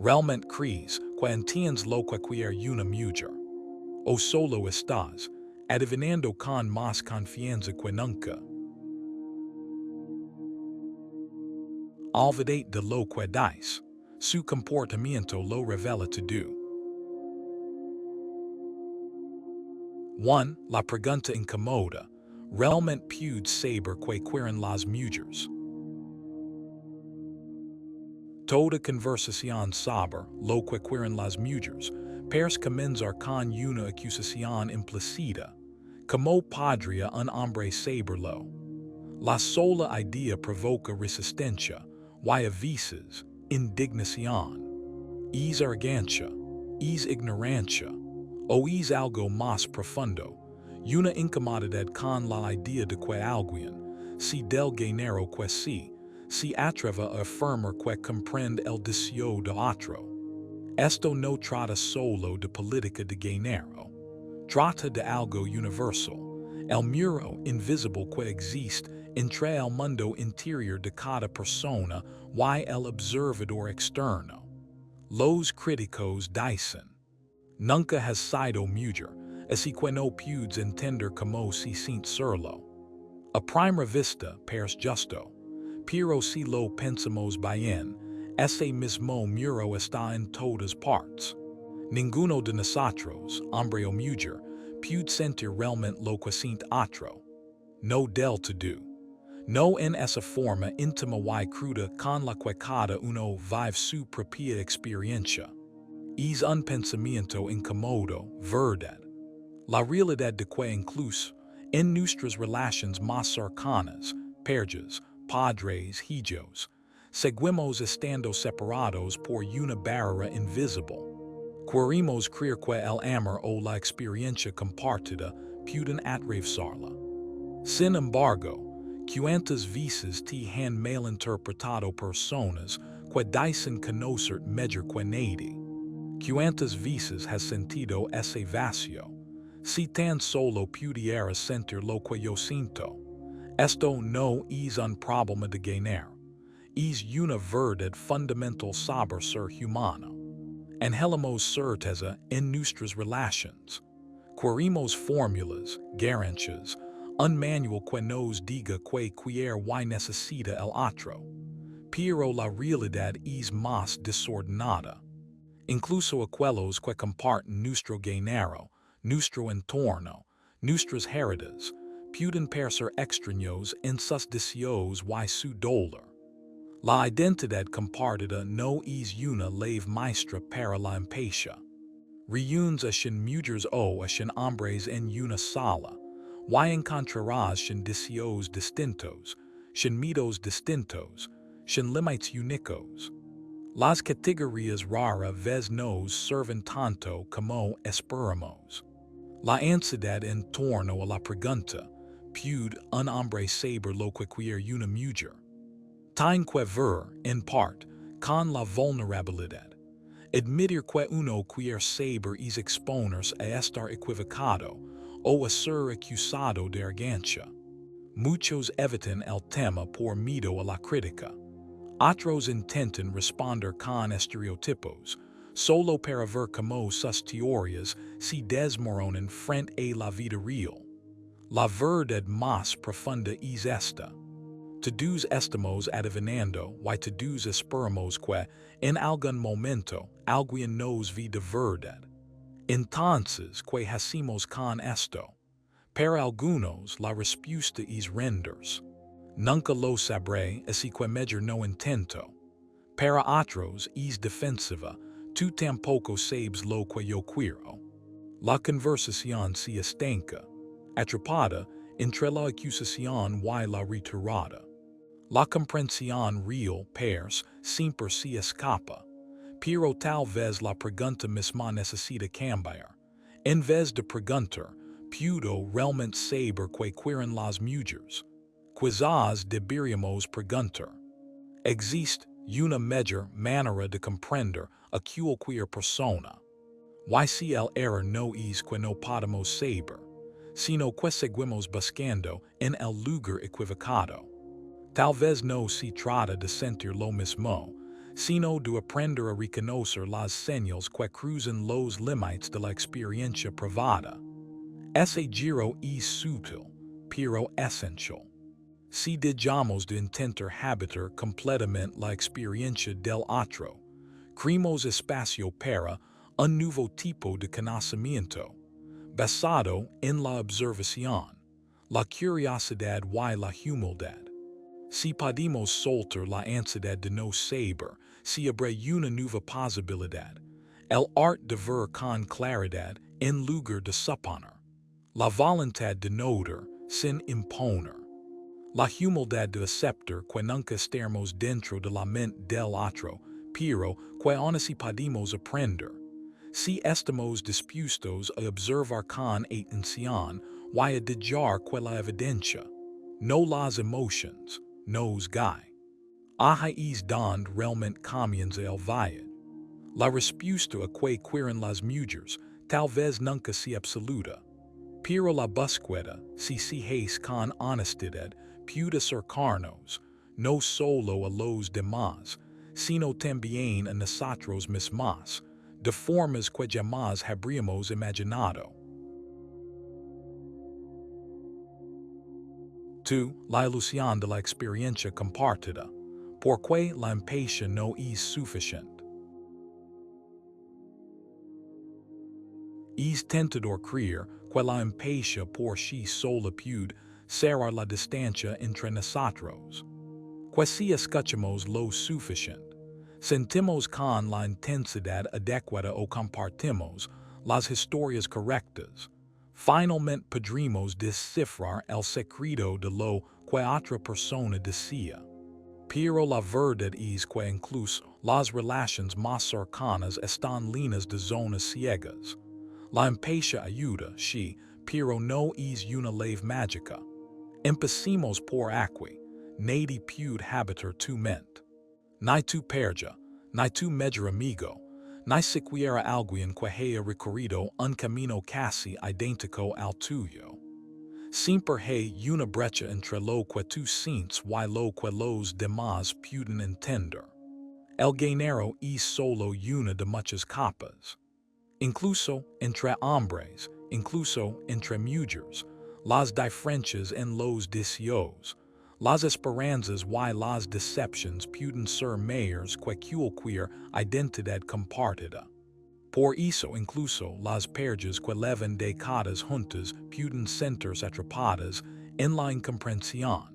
Realmente crees que entiendes lo que quiere una mujer. O solo estás adivinando con más confianza que nunca. Olvídate de lo que dice. Su comportamiento lo revela todo. 1. La pregunta incomoda. Realmente puedes saber que quieren las mujeres. Toda conversación sobre lo que quieren las mujeres parece comenzar con una acusación implícita. ¿Cómo podría un hombre saberlo? La sola idea provoca resistencia, y a veces indignación. Es arrogancia, es ignorancia, o es algo más profundo. Una incomodidad con la idea de que alguien, si del género que se atreve a afirmar que comprende el deseo de otro. Esto no trata solo de política de género. Trata de algo universal, el muro invisible que existe entre el mundo interior de cada persona y el observador externo. Los críticos dicen, nunca has sido mujer, así que no puedes entender cómo se siente serlo. A primera vista parece justo, pero si lo pensamos bien, ese mismo muro está en todas partes. Ninguno de nosotros, hombre o mujer, puede sentir realmente lo que siente otro. No del todo. No en esa forma íntima y cruda con la que cada uno vive su propia experiencia. Es un pensamiento incómodo, verdad. La realidad de que incluso en nuestras relaciones más cercanas, parejas, padres, hijos, seguimos estando separados por una barrera invisible. Queremos creer que el amor o la experiencia compartida pueden atravesarla. Sin embargo, ¿cuántas veces te han malinterpretado personas que dicen conocer mejor que nadie? ¿Cuántas veces has sentido ese vacío? Si tan solo pudieras sentir lo que yo siento. Esto no es un problema de género. Es una verdad fundamental sobre ser humano. Anhelamos certeza en nuestras relaciones. Queremos fórmulas, garantías, un manual que nos diga que quiere y necesita el otro. Pero la realidad es más desordenada. Incluso aquellos que comparten nuestro género, nuestro entorno, nuestras heridas, pueden parecer extraños en sus deseos y su dolor. La identidad compartida no es una llave maestra para la empatia. Reúnes a shin mujeres o a shin hombres en una sala, y encontrarás shin deseos distintos, shin miedos distintos, shin límites únicos. Las categorías rara vez nos sirven tanto como esperamos. La ansiedad en torno a la pregunta, ¿puede un hombre saber lo que quiere una mujer? Tiene que ver, en parte, con la vulnerabilidad. Admitir que uno quiere saber es exponerse a estar equivocado o a ser acusado de arrogancia. Muchos evitan el tema por miedo a la crítica. Otros intentan responder con estereotipos, solo para ver cómo sus teorías se desmoronan frente a la vida real. La verdad más profunda es esta. Todos estamos adivinando y todos esperamos que, en algún momento, alguien nos ve de verdad. Entonces, ¿qué hacemos con esto? Para algunos, la respuesta es rendirse. Nunca lo sabré, así que mejor no intento. Para otros, es defensiva, tú tampoco sabes lo que yo quiero. La conversación se estanca, atrapada entre la acusación y la retirada. La comprensión real parece siempre se escapa, pero tal vez la pregunta misma necesita cambiar. En vez de preguntar, ¿puedo realmente saber qué quieren las mujeres? Quizás deberíamos preguntar. ¿Existe una mejor manera de comprender a cualquier persona? Y si el error no es que no podemos saber, sino que seguimos buscando en el lugar equivocado. Tal vez no se trata de sentir lo mismo, sino de aprender a reconocer las señales que cruzan los límites de la experiencia privada. Ese giro es sutil, pero esencial. Si dejamos de intentar habitar completamente la experiencia del otro, creamos espacio para un nuevo tipo de conocimiento, basado en la observación, la curiosidad y la humildad. Si podemos soltar la ansiedad de no saber, si abre una nueva posibilidad, el arte de ver con claridad en lugar de suponer, la voluntad de notar sin imponer, la humildad de aceptar que nunca estemos dentro de la mente del otro, pero que aún así podemos aprender. Si estamos dispuestos a observar con atención y a dejar que la evidencia, no las emociones, nos guíe. Ahí es donde realmente comienza el viaje. La respuesta a que quieren las mujeres tal vez nunca sea absoluta, pero la búsqueda, si es con honestidad, puede acercarnos, no solo a los demás, sino también a nosotros mismos, de formas que jamás habríamos imaginado. 2. La ilusión de la experiencia compartida, porque la empatía no es suficiente. Es tentador creer que la empatía por sí sola puede cerrar la distancia entre nosotros. Que si escuchamos lo suficiente, sentimos con la intensidad adecuada o compartimos las historias correctas, finalmente podremos descifrar el secreto de lo que otra persona desea. Pero la verdad es que incluso las relaciones más cercanas están llenas de zonas ciegas. La empatía ayuda, sí, pero no es una ley mágica. Empecemos por aquí. Nadie puede habitar tu mente. Ni tu pareja, ni tu mejor amigo, ni siquiera alguien que haya recorrido un camino casi idéntico al tuyo. Siempre hay una brecha entre lo que tú sientes y lo que los demás pueden entender. El género es solo una de muchas capas. Incluso entre hombres, incluso entre mujeres, las diferencias en los deseos, las esperanzas y las decepciones pueden ser mayores que cualquier identidad compartida. Por eso incluso las parejas que llevan décadas juntas pueden sentirse atrapadas en la incomprensión.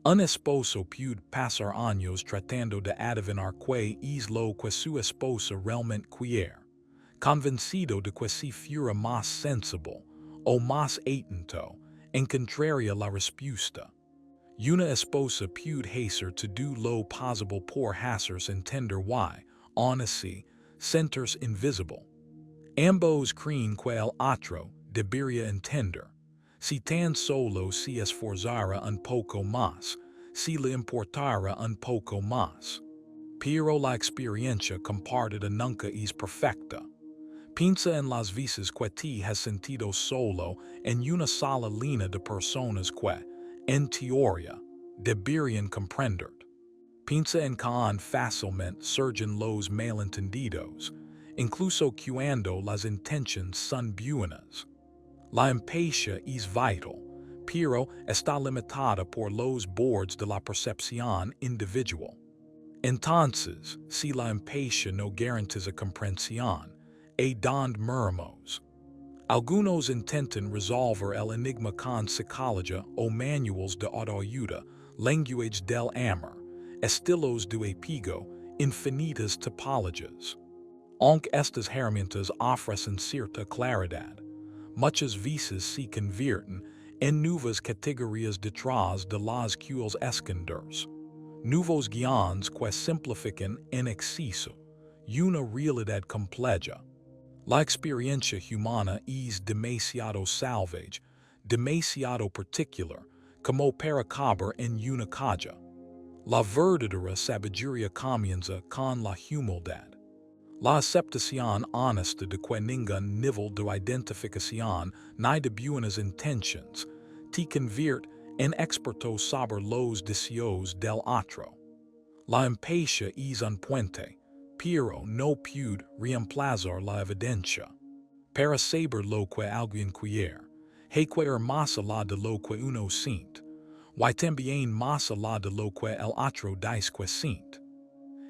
Un esposo puede pasar años tratando de adivinar qué es lo que su esposa realmente quiere, convencido de que si fuera más sensible o más atento, encontraría la respuesta. Una esposa puede hacer todo lo posible por hacerse entender y, aún así, sentirse invisible. Ambos creen que el otro debería entender. Si tan solo se esforzara un poco más, si le importara un poco más. Pero la experiencia compartida nunca es perfecta. Piensa en las veces que te has sentido solo en una sola línea de personas que, en teoría, deberían comprenderte. Piensa en cuán fácilmente surgen los malentendidos, incluso cuando las intenciones son buenas. La empatía es vital, pero está limitada por los bordes de la percepción individual. Entonces, si la empatía no garantiza comprensión, ¿a dónde miramos? Algunos intentan resolver el enigma con psicología o manuales de autoayuda, lenguaje del amor, estilos de apego, infinitas tipologías. Aunque estas herramientas ofrecen cierta claridad, muchas veces se convierten en nuevas categorías detrás de las cuales esconderse. Nuevos guiones que simplifican en exceso una realidad compleja. La experiencia humana es demasiado salvaje, demasiado particular, como para caber en una caja. La verdadera sabiduría comienza con la humildad. La aceptación honesta de que ningún nivel de identificación ni de buenas intenciones te convierte en experto sobre los deseos del otro. La impatiencia es un puente, pero no puede reemplazar la evidencia. Para saber lo que alguien quiere, hay que ir más allá de lo que uno siente, y también más allá de lo que el otro dice que siente.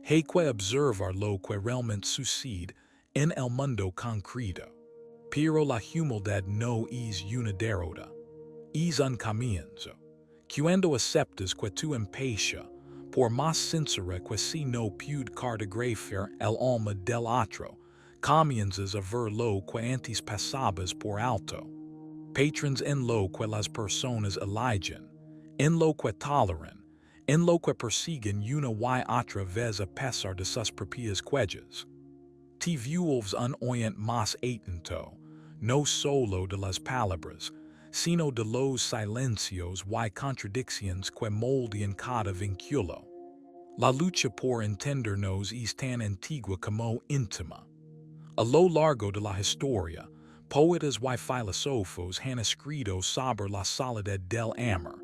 Hay que observar lo que realmente sucede en el mundo concreto. Pero la humildad no es una derrota, es un comienzo. Cuando aceptas que tu impaciencia, por más sincera que sea, no puede cartografiar el alma del otro, comienzas a ver lo que antes pasabas por alto. Patrons en lo que las personas eligen, en lo que toleran, en lo que persiguen una y otra vez a pesar de sus propias quejas. Te vuelves un oyente más atento, no solo de las palabras, sino de los silencios y contradicciones que moldean cada vínculo. La lucha por entendernos es tan antigua como íntima. A lo largo de la historia, poetas y filósofos han escrito sobre la soledad del amor,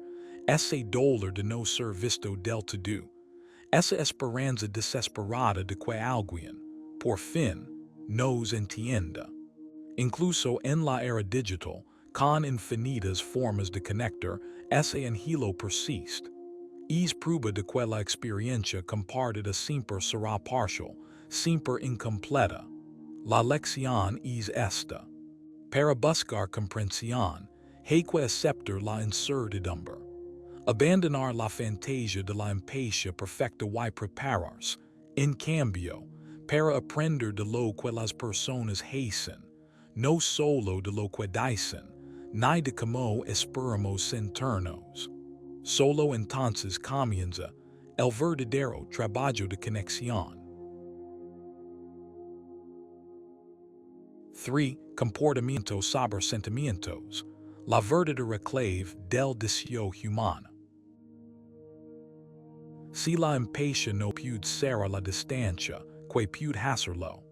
ese dolor de no ser visto del todo, esa esperanza desesperada de que alguien, por fin, nos entienda. Incluso en la era digital, con infinitas formas de conectar, ese anhelo persiste. Es prueba de que la experiencia compartida siempre será parcial, siempre incompleta. La lección es esta. Para buscar comprensión, hay que aceptar la incertidumbre. Abandonar la fantasía de la impaciencia perfecta y prepararse, en cambio, para aprender de lo que las personas hacen, no solo de lo que dicen, ni de cómo esperamos sentirnos. Solo entonces comienza el verdadero trabajo de conexión. 3. Comportamiento sobre sentimientos. La verdadera clave del deseo humano. Si la impaciencia no puede ser a la distancia que puede hacerlo,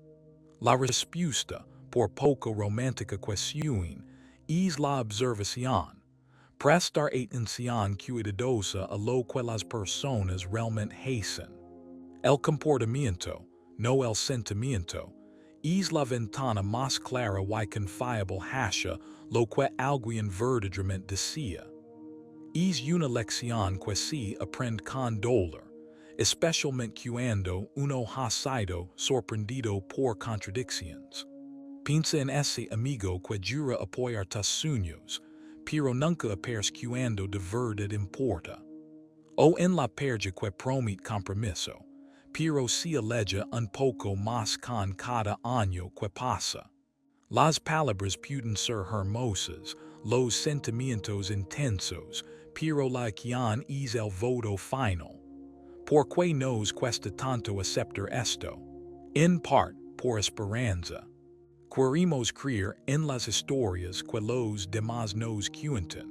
la respuesta, por poco romántica que sea, es la observación. Prestar atención cuidadosa a lo que las personas realmente hacen. El comportamiento, no el sentimiento, es la ventana más clara y confiable hacia lo que alguien verdaderamente desea. Es una lección que se aprende con dolor, especialmente cuando uno ha sido sorprendido por contradicciones. Piensa en ese amigo que jura apoyar tus sueños, pero nunca aparece cuando de verdad importa. O en la perja que promete compromiso, pero se aleja un poco más con cada año que pasa. Las palabras pueden ser hermosas, los sentimientos intensos, pero la acción es el voto final. ¿Por qué nos cuesta tanto aceptar esto? En parte, por esperanza. Queremos creer en las historias que los demás nos cuentan,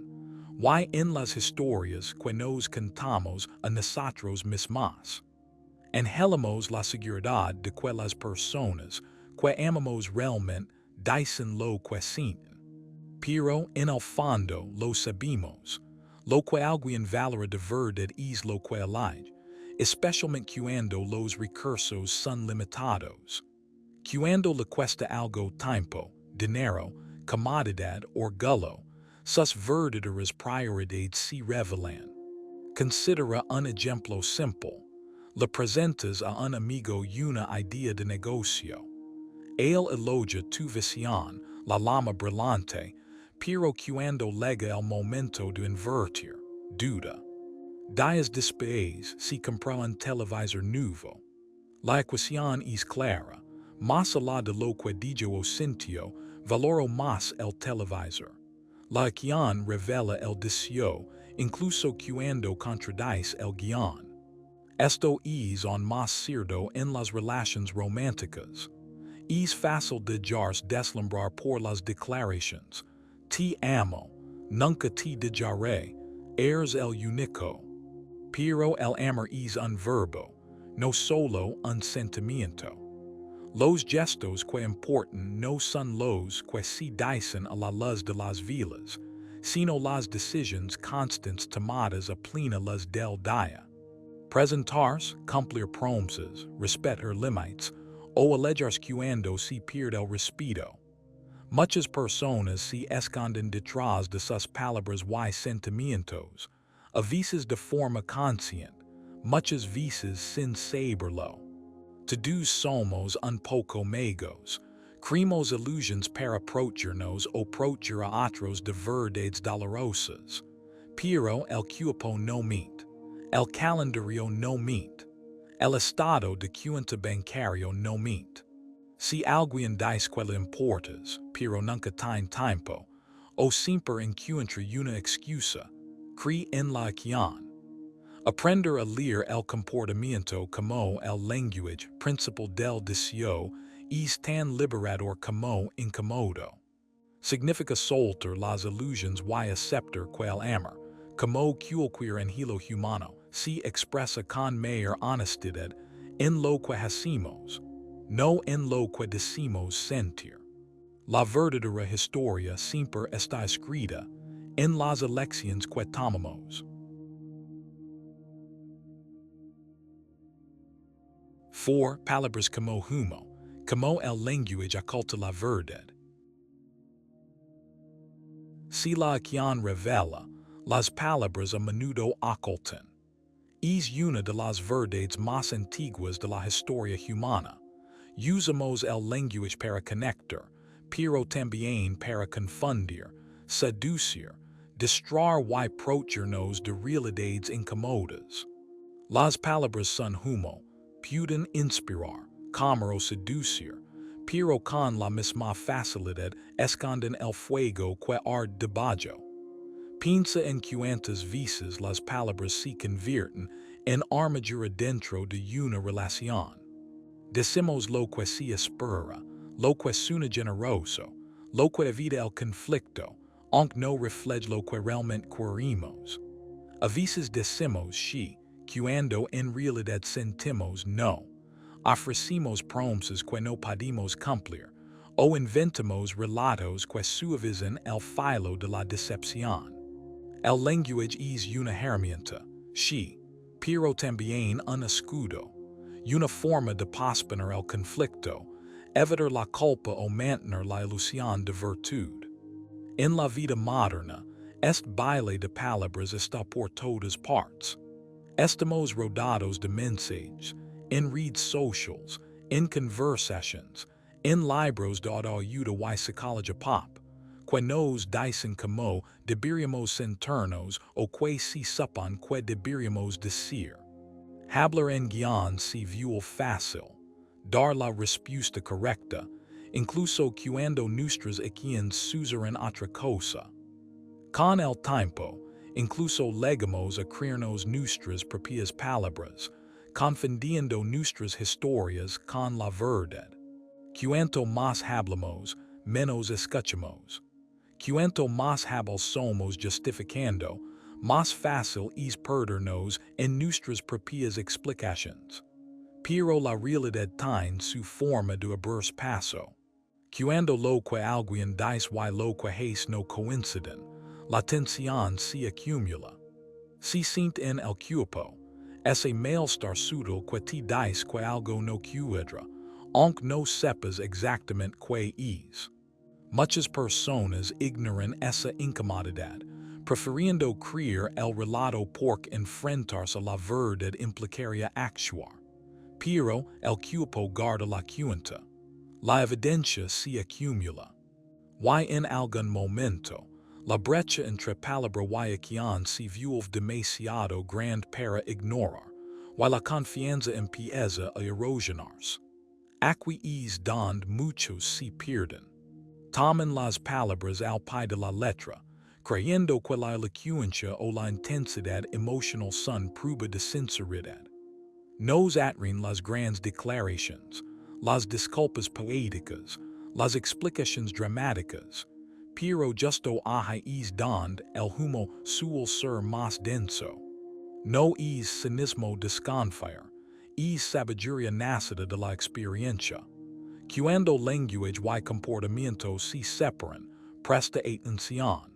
y en las historias que nos contamos a nosotros mismos. Anhelamos la seguridad de que las personas que amamos realmente dicen lo que sienten. Pero en el fondo lo sabemos. Lo que alguien valora de verdad es lo que elige, especialmente cuando los recursos son limitados. Cuando le cuesta algo tiempo, dinero, comodidad o gullo, sus verdaderas prioridades se revelan. Considera un ejemplo simple. Le presentas a un amigo una idea de negocio. Él elogia tu visión, la llama brillante, pero cuando llega el momento de invertir, duda. Días después se compra un televisor nuevo. La ecuación es clara. Más allá de lo que dijo o sintió, valoro más el televisor. La acción revela el deseo, incluso cuando contradice el guión. Esto es aún más cierto en las relaciones románticas. Es fácil dejarse deslumbrar por las declaraciones. Te amo, nunca te dejaré, eres el único. Pero el amor es un verbo, no solo un sentimiento. Los gestos que importan no son los que se dicen a la luz de las velas, sino las decisiones constantes tomadas a plena luz del día. Presentars, cumplir promesas, respetar limites, o alejar cuando se pierde el respeto. Muchas personas se esconden detrás de sus palabras y sentimientos, a veces de forma consciente, muchas veces sin saberlo. Todos somos un poco magos. Creemos ilusiones para aprovecharnos o proteger a otros de verdades dolorosas. Pero el cuerpo no miente. El calendario no miente. El estado de cuenta bancario no miente. Si alguien dice que le importas, pero nunca tiene tiempo, o siempre encuentra una excusa, cree en la acción. Aprender a leer el comportamiento como el lenguaje principal del deseo es tan liberador como incómodo. Significa soltar las ilusiones y aceptar que el amor, como cualquier angelo humano, se expresa con mayor honestidad en lo que hacemos, no en lo que decimos sentir. La verdadera historia siempre está escrita en las elecciones que tomamos. 4. Palabras como humo, como el lenguaje oculta la verdad. Si la acción revela, las palabras a menudo ocultan. Es una de las verdades más antiguas de la historia humana. Usamos el lenguaje para conectar, pero también para confundir, seducir, distraer y protegernos de realidades incómodas. Las palabras son humo, pueden inspirar, como seducir, pero con la misma facilidad esconden el fuego que arde debajo. Piensa en cuántas veces las palabras se convierten en armadura dentro de una relación. Decimos lo que se espera, lo que suena generoso, lo que evita el conflicto, aunque no refleje lo que realmente queremos. A veces decimos sí, cuando en realidad sentimos no. Ofrecemos promesas que no podemos cumplir, o inventamos relatos que suavizan el filo de la decepción. El lenguaje es una herramienta, sí, pero también un escudo, una forma de posponer el conflicto, evitar la culpa o mantener la ilusión de virtud. En la vida moderna, este baile de palabras está por todas partes. Estamos rodeados de mensajes, en redes sociales, en conversaciones, en libros de autoayuda y psicología pop, que nos dicen como deberíamos sentirnos o que se supone que deberíamos decir. Hablar en guión se vuelve fácil, dar la respuesta correcta, incluso cuando nuestras acciones suceden otra cosa. Con el tiempo, incluso llegamos a creernos nuestras propias palabras, confundiendo nuestras historias con la verdad. Cuanto más hablamos, menos escuchamos. Cuanto más hábil somos justificando, más fácil es perdernos en nuestras propias explicaciones. Pero la realidad tiene su forma de abrirse paso. Cuando lo que alguien dice y lo que hace no coinciden, la tensión se acumula. Se siente en el cuerpo, ese malestar sutil que te dice que algo no cuadra, aunque no sepas exactamente qué es. Muchas personas ignoran esa incomodidad, prefiriendo creer el relato porque enfrentarse a la verdad implicaría actuar. Pero el cuerpo guarda la cuenta. La evidencia se acumula. Y en algún momento, la brecha entre palabra y acción se vuelve demasiado grande para ignorar, y la confianza empieza a erosionarse. Aquí es donde muchos se pierden. Toman las palabras al pie de la letra, creyendo que la elocuencia o la intensidad emocional son prueba de sinceridad. Nos atraen las grandes declaraciones, las disculpas poéticas, las explicaciones dramáticas, pero justo ahí es donde el humo suele ser más denso. No es cinismo desconfiar, es sabiduría nacida de la experiencia. Cuando lenguaje y comportamiento se separan, presta atención.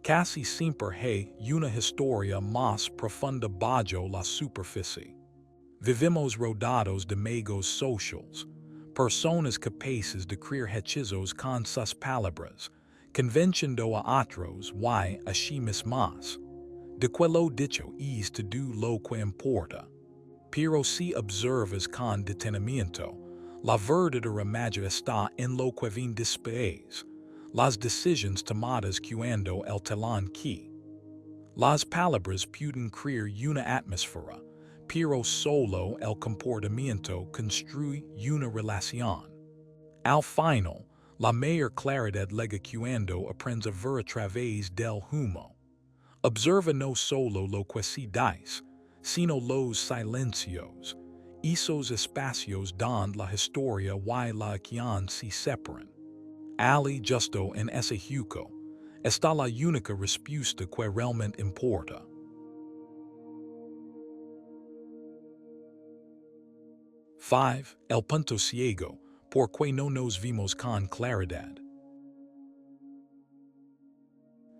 Casi siempre hay una historia más profunda bajo la superficie. Vivimos rodados de megos socials, personas capaces de crear hechizos con sus palabras, convenciendo a otros y a sí mismas de que lo dicho es to do lo que importa. Pero si observas con detenimiento, la verdadera magia está en lo que ven después, las decisiones tomadas cuando el telón cae. Las palabras pueden crear una atmósfera, pero solo el comportamiento construye una relación. Al final, la mayor claridad llega cuando aprendes a ver a través del humo. Observa no solo lo que se dice, sino los silencios, esos espacios donde la historia y la acción se separan. Ali justo en ese hueco está la única respuesta que realmente importa. 5. El punto ciego, porque no nos vimos con claridad.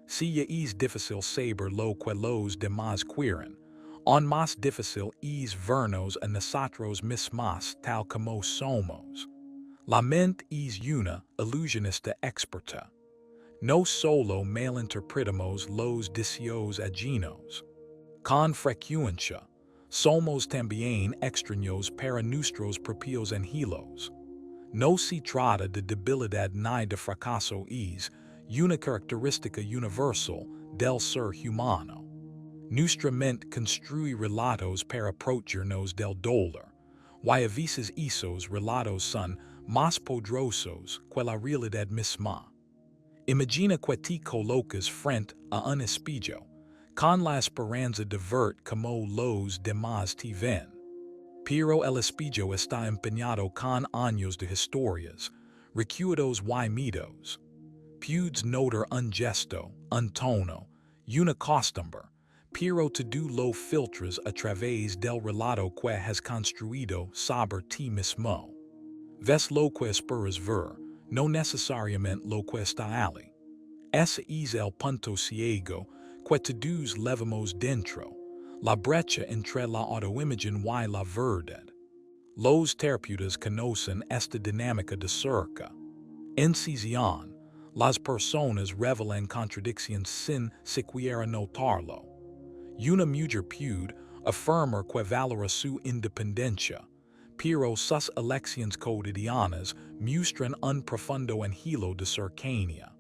Si ya es difícil saber lo que los demás quieren, aún más difícil es vernos a nosotros mismos tal como somos. La mente es una ilusionista experta. No solo malinterpretamos los deseos ajenos. Con frecuencia, somos también extraños para nuestros propios anhelos. No se trata de debilidad ni de fracaso, es una característica universal del ser humano. Nuestra mente construye relatos para protegernos del dolor, y a veces esos relatos son más poderosos que la realidad misma. Imagina que te colocas frente a un espejo, con la esperanza de ver como los demás te ven. Pero el espejo está empeñado con años de historias, recuerdos y mitos. Puedes notar un gesto, un tono, una costumbre, pero todo lo filtras a través del relato que has construido sobre ti mismo. Ves lo que esperas ver, no necesariamente lo que está allí. Ese es el punto ciego que todos levamos dentro, la brecha entre la autoimagen y la verdad. Los terapeutas conocen esta dinámica de cerca. En sesión, las personas revelan contradicciones sin siquiera notarlo. Una mujer puede afirmar que valora su independencia, pero sus elecciones cotidianas muestran un profundo anhelo de cercanía.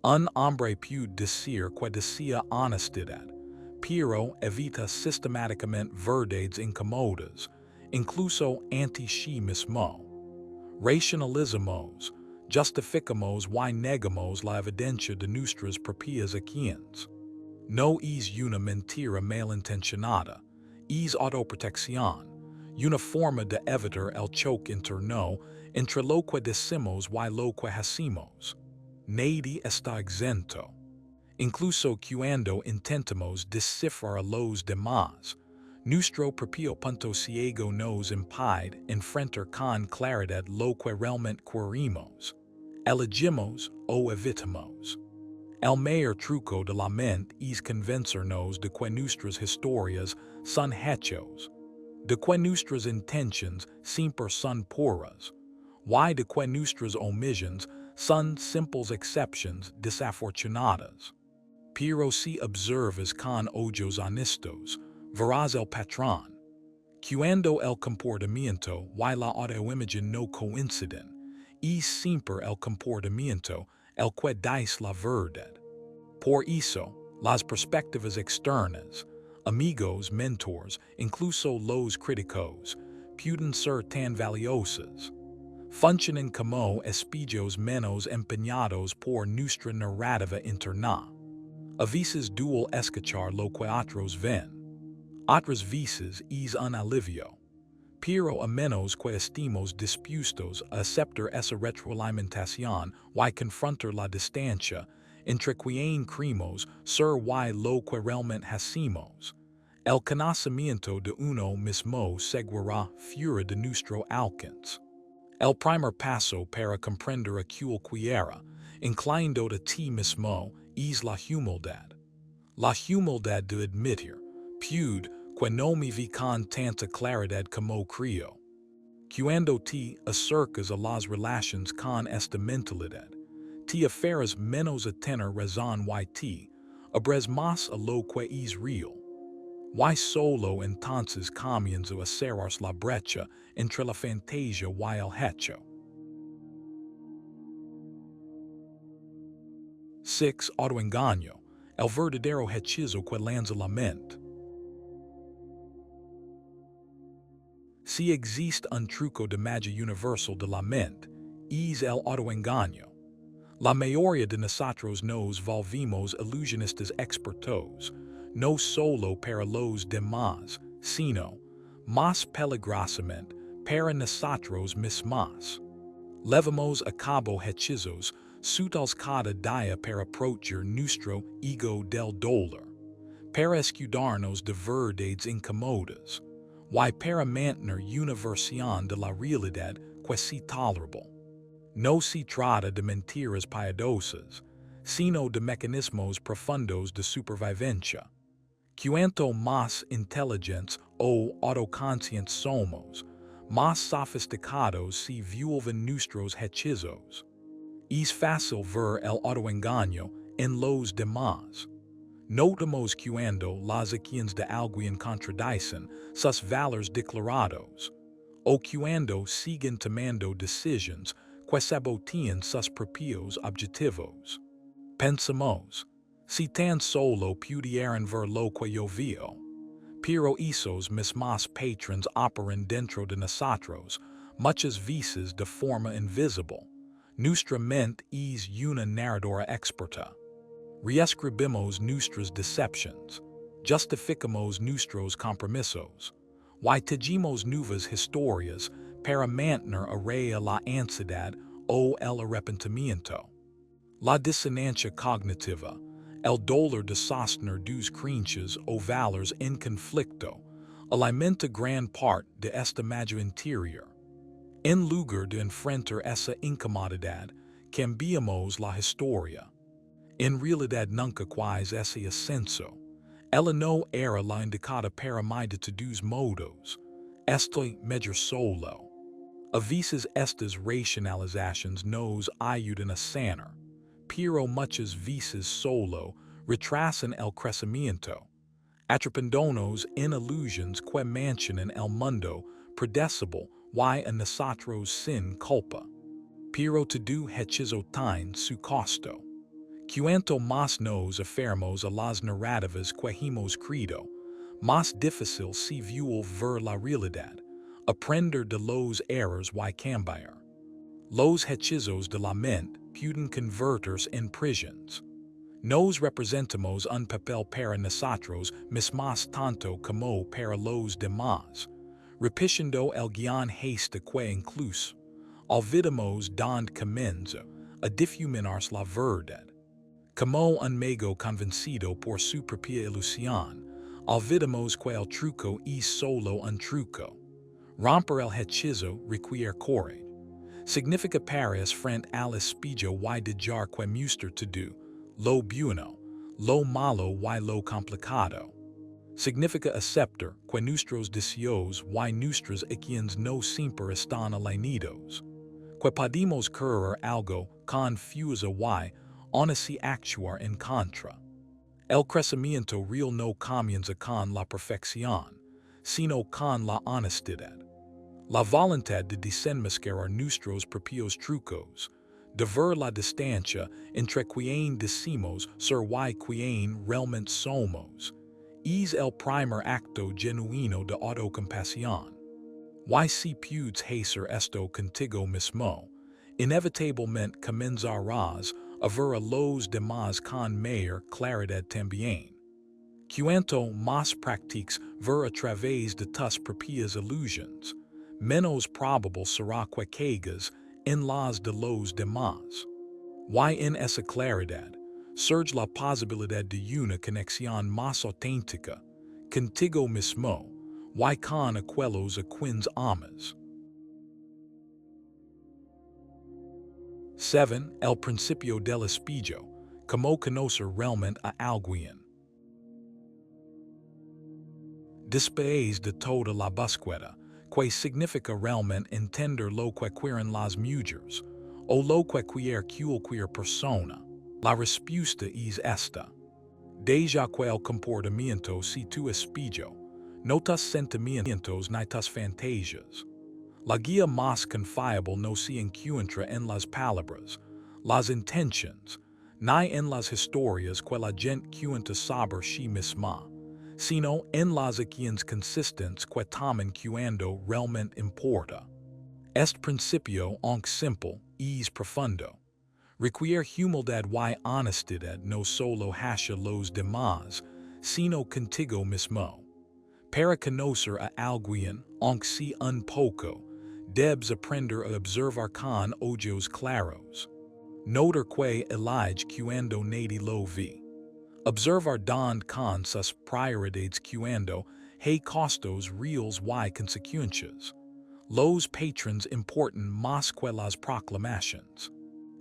Un hombre puede decir que desea honestidad, pero evita sistemáticamente verdades incómodas, incluso ante sí mismo. Racionalizamos, justificamos y negamos la evidencia de nuestras propias acciones. No es una mentira malintencionada, es autoprotección, una forma de evitar el choque interno entre lo que decimos y lo que hacemos. Nadie está exento. Incluso cuando intentamos descifrar a los demás, nuestro propio punto ciego nos impide enfrentar con claridad lo que realmente queremos. Elegimos o evitamos. El mayor truco de la mente es convencernos de que nuestras historias son hechos, de que nuestras intenciones siempre son puras, y de que nuestras omisiones son simples excepciones desafortunadas. Pero si observas con ojos honestos, verás el patrón. Cuando el comportamiento y la autoimagen no coinciden, es siempre el comportamiento el que dice la verdad. Por eso, las perspectivas externas, amigos, mentores, incluso los críticos, pueden ser tan valiosas. Funcionan como espejos menos empeñados por nuestra narrativa interna. A veces duele escuchar lo que otros ven. Otras veces es un alivio. Pero a menos que estemos dispuestos a aceptar esa retroalimentación y confrontar la distancia entre quien creemos ser y lo que realmente hacemos, el conocimiento de uno mismo seguirá fuera de nuestro alcance. El primer paso para comprender aquello que era, inclinado a ti mismo, es la humildad. La humildad de admitir, pude, que no me vi con tanta claridad como creo. Cuando te acercas a las relaciones con esta mentalidad, te aferras menos a tener razón y te abres más a lo que es real. Y solo entonces comienza a cerrar la brecha entre la fantasía y el hecho. 6. Autoengaño, el verdadero hechizo que lanza la mente. Si existe un truco de magia universal de la mente, es el autoengaño. La mayoría de nosotros nos volvimos ilusionistas expertos, no solo para los demás, sino, más peligrosamente, para nosotros mismos. Levamos a cabo hechizos sutiles cada día para proteger nuestro ego del dolor, para escudarnos de verdades incómodas, y para mantener una versión de la realidad que sea tolerable. No se trata de mentiras piadosas, sino de mecanismos profundos de supervivencia. Cuanto más inteligentes o autoconscientes somos, más sofisticados se vuelven nuestros hechizos. Es fácil ver el autoengaño en los demás. Notamos cuando las acciones de alguien contradicen sus valores declarados, o cuando siguen tomando decisiones que sabotean sus propios objetivos. Pensamos, si tan solo pudieran ver lo que yo veo, pero esos mismos patrones operan dentro de nosotros, muchas veces de forma invisible. Nuestra mente es una narradora experta. Reescribimos nuestras decepciones, justificamos nuestros compromisos, y tejimos nuevas historias para mantener a raya la ansiedad o el arrepentimiento. La disonancia cognitiva, el dolor de sostener dos creencias o valores en conflicto, alimenta gran parte de esta magia interior. En lugar de enfrentar esa incomodidad, cambiamos la historia. En realidad nunca quise ese ascenso. Ella no era la indicada para mí de todos modos. Estoy mejor solo. A veces estas racionalizaciones nos ayudan a sanar, pero muchas veces solo retrasan el crecimiento, atrapándonos en ilusiones que mantienen el mundo predecible y a nosotros sin culpa. Pero todo hechizo tiene su costo. Cuanto más nos aferramos a las narrativas que hemos creído, más difícil se vuelve ver la realidad, aprender de los errores y cambiar. Los hechizos de la mente pueden convertirse en prisiones. Nos representamos un papel para nosotros mismos tanto como para los demás, repitiendo el guión hasta que incluso olvidamos donde comienza a difuminarse la verdad. Como un mago convencido por su propia ilusión, olvidamos que el truco es solo un truco. Romper el hechizo requiere courage. Significa parar frente al espejo y dejar que muestre todo, lo bueno, lo malo y lo complicado. Significa aceptar que nuestros deseos y nuestras acciones no siempre están alineados. Que podemos querer algo confuso y aún así actuar en contra. El crecimiento real no comienza con la perfección, sino con la honestidad. La voluntad de desenmascarar nuestros propios trucos, de ver la distancia entre quien decimos ser y quien realmente somos, es el primer acto genuino de autocompasión. Y si puedes hacer esto contigo mismo, inevitablemente comenzarás a ver a los demás con mayor claridad también. Cuanto más practiques ver a través de tus propias ilusiones, menos probable será que caigas en las de los demás. Y en esa claridad, surge la posibilidad de una conexión más auténtica, contigo mismo, y con aquellos a quienes amas. 7. El principio del espejo, como conocer realmente a alguien. Después de toda la búsqueda, que significa realmente entender lo que quieren las mujeres, o lo que quiere cualquier persona, la respuesta es esta. Deja que el comportamiento si tu espejo, no tus sentimientos ni tus fantasías. La guía más confiable no se encuentra en las palabras, las intenciones, ni en las historias que la gente cuenta sobre sí misma, sino en las acciones consistentes que toman cuando realmente importa. Este principio, aunque simple, es profundo. Requiere humildad y honestidad no solo hacia los demás, sino contigo mismo. Para conocer a alguien, aunque sea un poco, debes aprender a observar con ojos claros. Notar que elige cuando nadie lo ve. Observar donde con sus prioridades cuando hay costos reales y consecuencias. Los patrons importan más que las proclamaciones.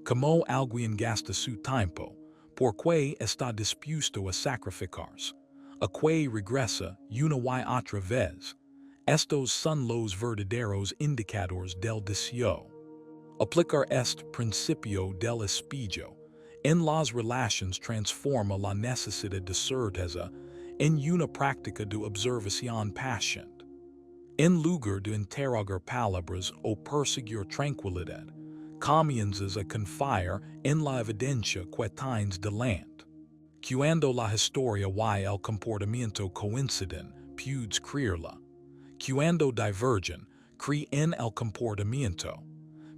Como alguien gasta su tiempo, porque está dispuesto a sacrificarse, a que regresa una y otra vez. Estos son los verdaderos indicadores del deseo. Aplicar este principio del espejo en las relaciones transforma la necesidad de certeza en una práctica de observación paciente. En lugar de interrogar palabras o perseguir tranquilidad, comienzas a confiar en la evidencia que tienes delante. Cuando la historia y el comportamiento coinciden, puedes creerla. Cuando divergen, cree en el comportamiento.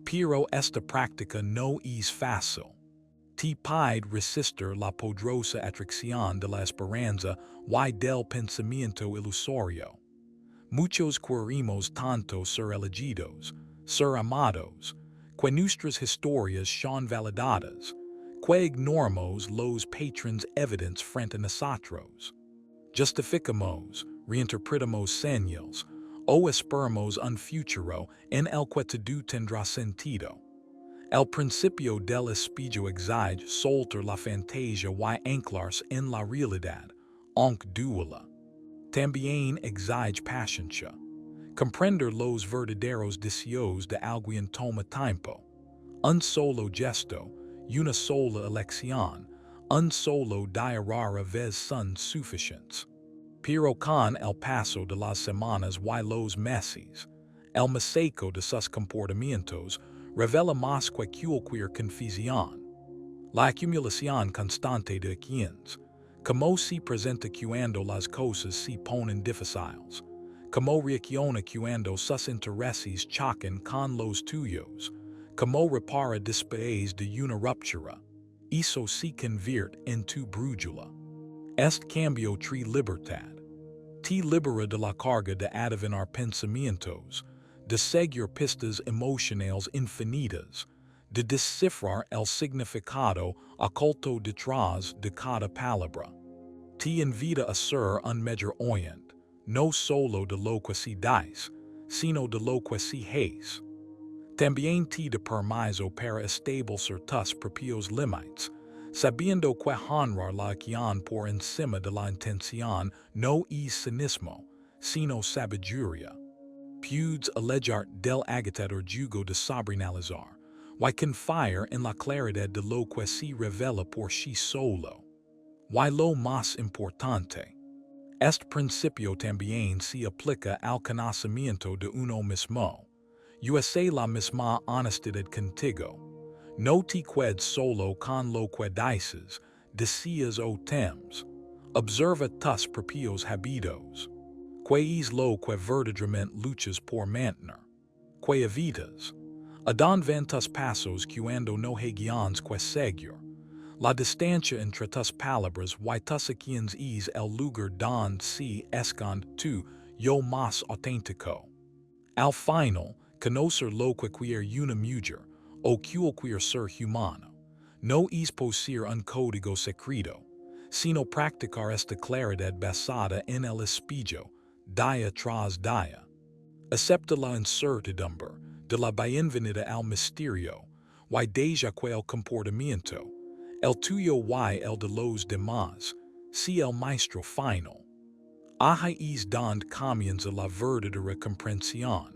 Pero esta práctica no es fácil. Te pide resistir la poderosa atracción de la esperanza y del pensamiento ilusorio. Muchos queremos tanto ser elegidos, ser amados, que nuestras historias son validadas, que ignoramos los patrons evidentes frente a nosotros. Justificamos, reinterpretamos señales, o esperamos un futuro en el que todo tendrá sentido. El principio del espejo exige soltar la fantasía y anclarse en la realidad, aunque duela. También exige paciencia. Comprender los verdaderos deseos de alguien toma tiempo. Un solo gesto, una sola elección, un solo día rara vez son suficientes. Pero con el paso de las semanas y los meses, el mosaico de sus comportamientos revela más que cualquier confusión. La acumulación constante de acciones, como se presenta cuando las cosas se ponen difíciles, como reacciona cuando sus intereses chocan con los tuyos, como repara después de una ruptura, eso se convierte en tu brújula. Este cambio trae libertad. Te libera de la carga de adivinar pensamientos, de seguir pistas emocionales infinitas, de descifrar el significado oculto detrás de cada palabra. Te invita a ser un mejor oyente, no solo de lo que se dice, sino de lo que se hace. También te da permiso para establecer tus propios límites, sabiendo que honrar la acción por encima de la intención no es cinismo, sino sabiduría. Puedes alejar del agitador yugo de sobreanalizar, y confiar en la claridad de lo que se revela por sí solo. Y lo más importante, este principio también se aplica al conocimiento de uno mismo. Usa la misma honestidad contigo. No te quedes solo con lo que dices, deseas o temes. Observa tus propios hábitos. ¿Qué es lo que verdaderamente luchas por mantener? ¿Qué evitas? ¿A dónde van tus pasos cuando no hay guiones que seguir? La distancia entre tus palabras y tus acciones es el lugar donde se esconde tu yo más auténtico. Al final, conocer lo que quiere una mujer o cualquier ser humano no es poseer un código secreto, sino practicar esta claridad basada en el espejo, día tras día. Acepta la incertidumbre de la bienvenida al misterio y deja que el comportamiento, El tuyo y el de los demás, si el maestro final. Ahí donde comienza la verdadera comprensión,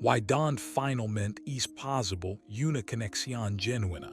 y donde finalmente es posible una conexión genuina.